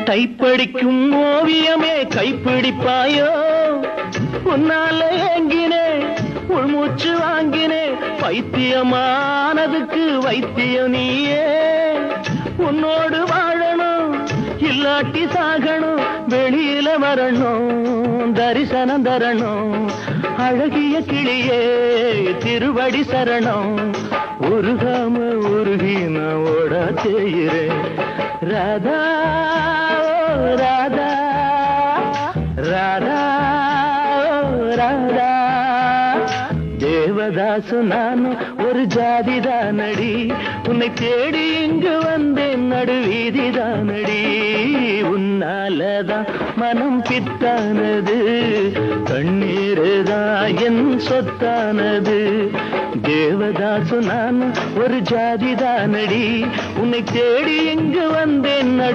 டைப்படிக்கும் ஓவியமே கைப்பிடிப்பாயோ உன்னால ஏங்கினே உள்மூச்சு வாங்கினே பைத்தியமானதுக்கு வைத்தியம் நீயே உன்னோடு வாழணும் இல்லாட்டி சாகணும் வெளியில வரணும் தரிசனம் தரணும் அழகிய கிளியே திருவடி சரணம் உருகாம உருகி நான் ஓட செய்கிறேன் ராதா ராதா ராதா ராதா தேவதாசு நானும் ஒரு ஜாதிதானடி உன்னை தேடி இங்கு வந்தேன் நடுவீதிதானடி உன்னாலதான் மனம் பித்தானது கண்ணீருதான் என் சொத்தானது தேவதாசு நானும் ஒரு ஜாதிதானடி உன்னை தேடி இங்கு வந்தேன் நடு